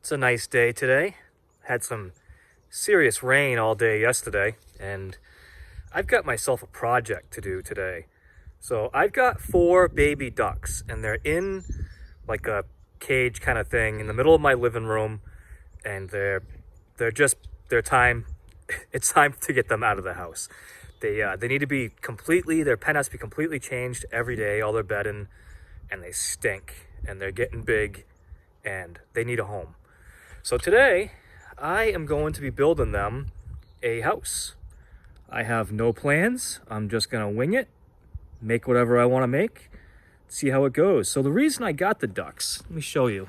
It's a nice day today. Had some serious rain all day yesterday, and I've got myself a project to do today. So I've got 4 baby ducks, and they're in like a cage kind of thing in the middle of my living room, and they're time. It's time to get them out of the house. They need to be completely. Their pen has to be completely changed every day. All their bedding, and they stink, and they're getting big, and they need a home. So today, I am going to be building them a house. I have no plans. I'm just gonna wing it, make whatever I want to make, see how it goes. So the reason I got the ducks, let me show you.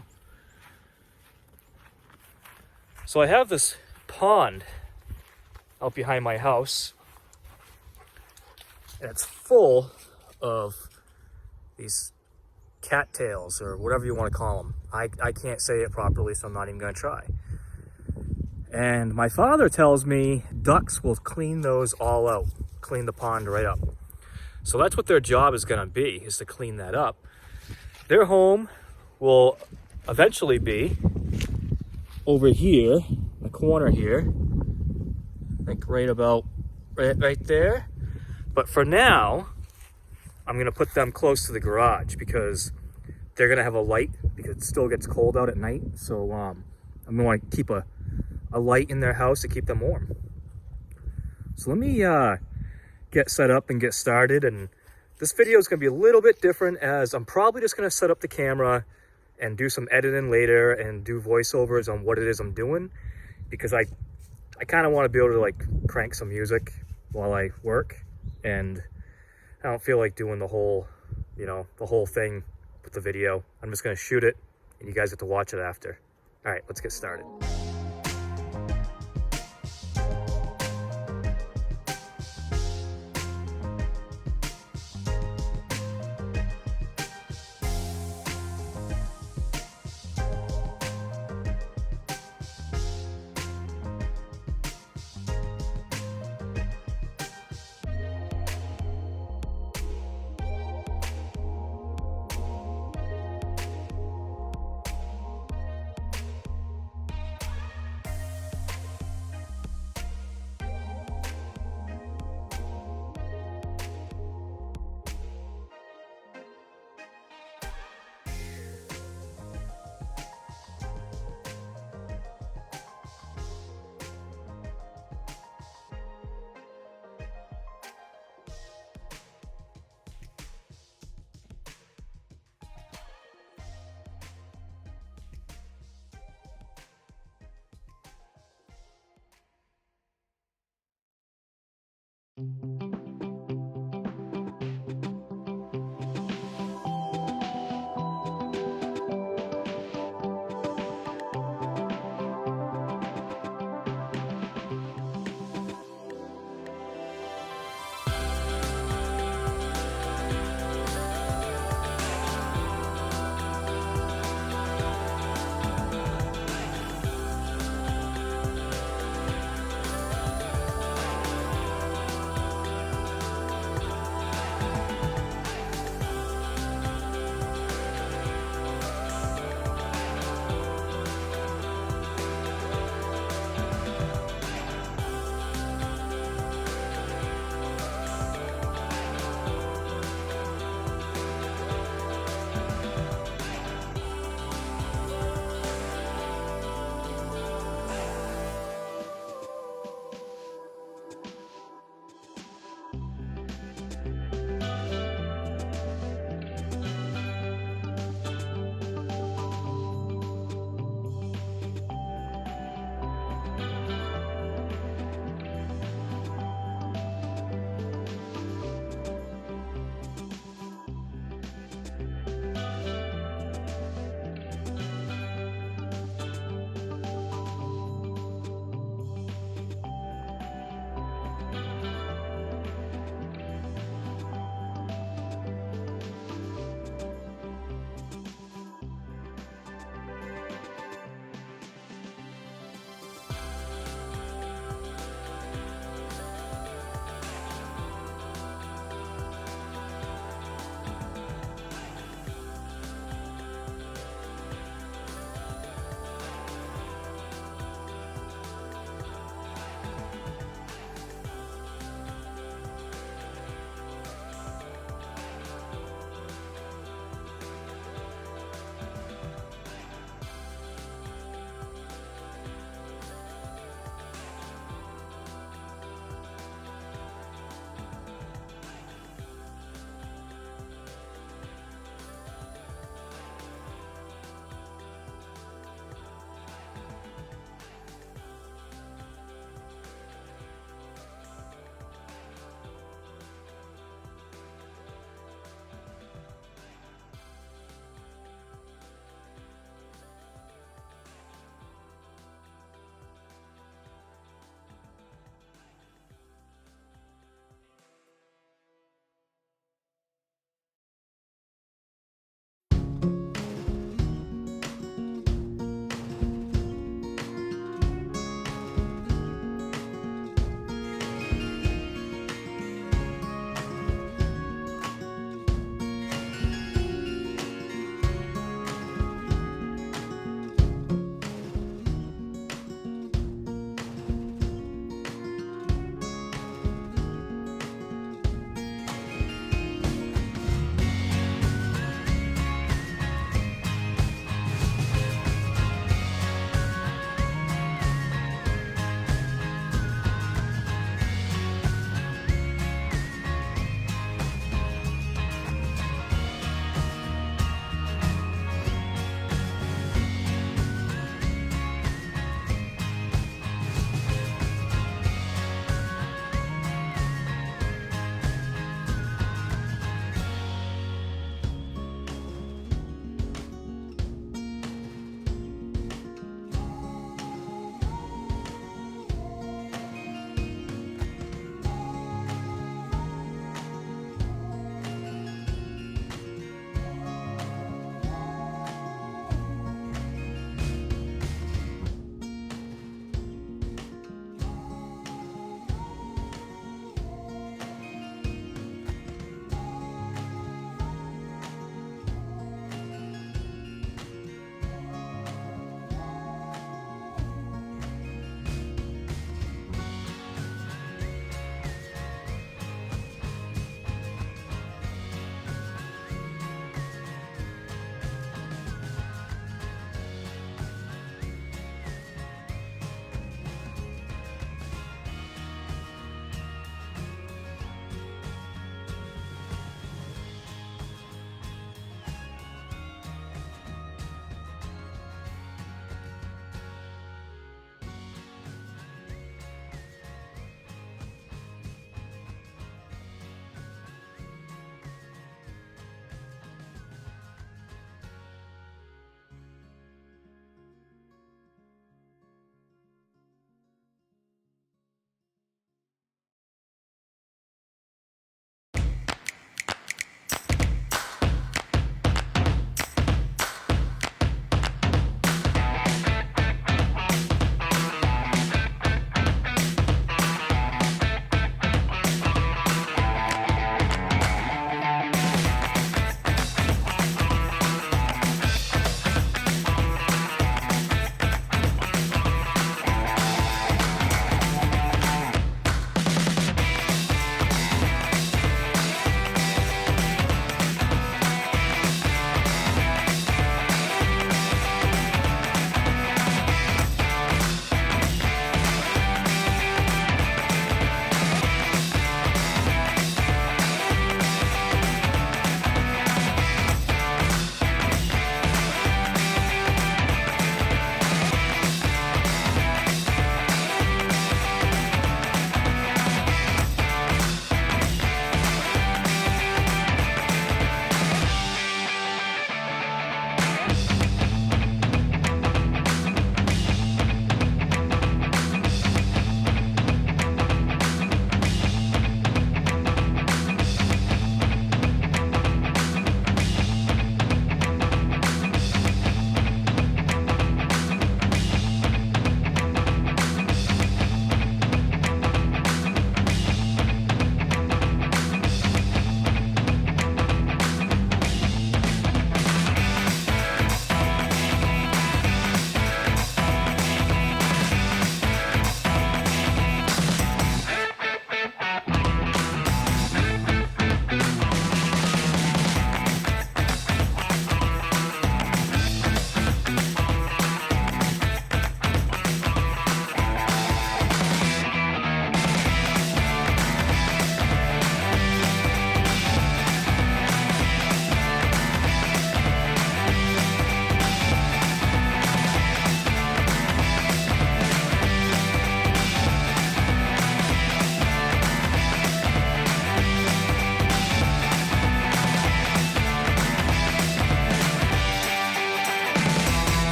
So I have this pond out behind my house, and it's full of these cattails, or whatever you want to call them. I can't say it properly, so I'm not even going to try. And my father tells me ducks will clean those all out, clean the pond right up. So that's what their job is going to be, is to clean that up. Their home will eventually be over here, the corner here, like right about right there. But for now, I'm going to put them close to the garage because they're going to have a light, because it still gets cold out at night. So I'm going to want to keep a light in their house to keep them warm. So let me get set up and get started. And this video is going to be a little bit different, as I'm probably just going to set up the camera and do some editing later and do voiceovers on what it is I'm doing, because I kind of want to be able to like crank some music while I work, and I don't feel like doing the whole thing with the video. I'm just going to shoot it and you guys get to watch it after. All right, let's get started.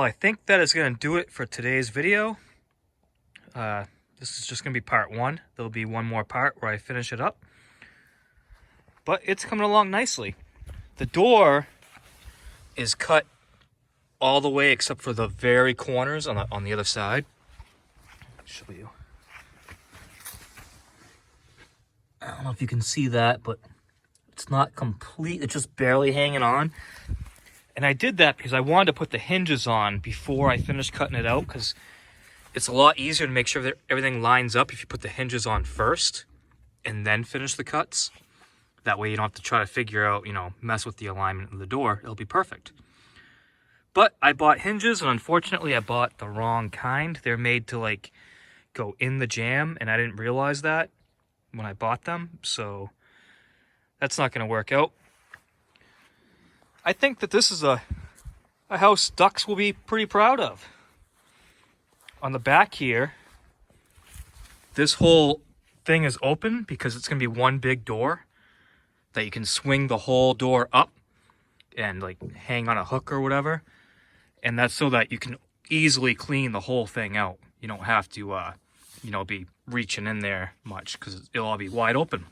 I think that is going to do it for today's video. This is just going to be part 1. There'll be one more part where I finish it up. But it's coming along nicely. The door is cut all the way except for the very corners on the other side. I'll show you. I don't know if you can see that, but it's not complete. It's just barely hanging on. And I did that because I wanted to put the hinges on before I finished cutting it out, because it's a lot easier to make sure that everything lines up if you put the hinges on first and then finish the cuts. That way you don't have to try to figure out, mess with the alignment of the door. It'll be perfect. But I bought hinges, and unfortunately I bought the wrong kind. They're made to like go in the jamb, and I didn't realize that when I bought them. So that's not going to work out. I think that this is a house ducks will be pretty proud of. On the back here, this whole thing is open because it's going to be one big door that you can swing the whole door up and like hang on a hook or whatever. And that's so that you can easily clean the whole thing out. You don't have to, be reaching in there much because it'll all be wide open.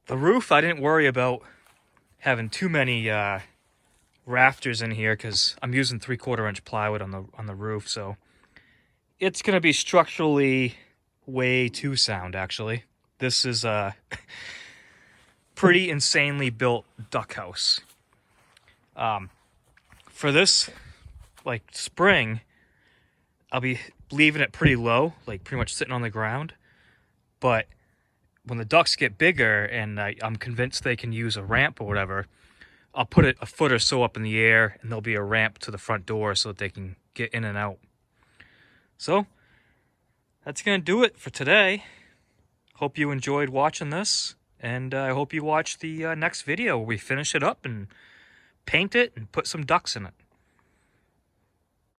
The roof, I didn't worry about having too many rafters in here because I'm using 3/4 inch plywood on the roof, so it's gonna be structurally way too sound. Actually, this is a pretty insanely built duck house. For this like spring, I'll be leaving it pretty low, like pretty much sitting on the ground, but when the ducks get bigger and I'm convinced they can use a ramp or whatever, I'll put it a foot or so up in the air, and there'll be a ramp to the front door so that they can get in and out. So that's going to do it for today. Hope you enjoyed watching this, and I hope you watch the next video where we finish it up and paint it and put some ducks in it.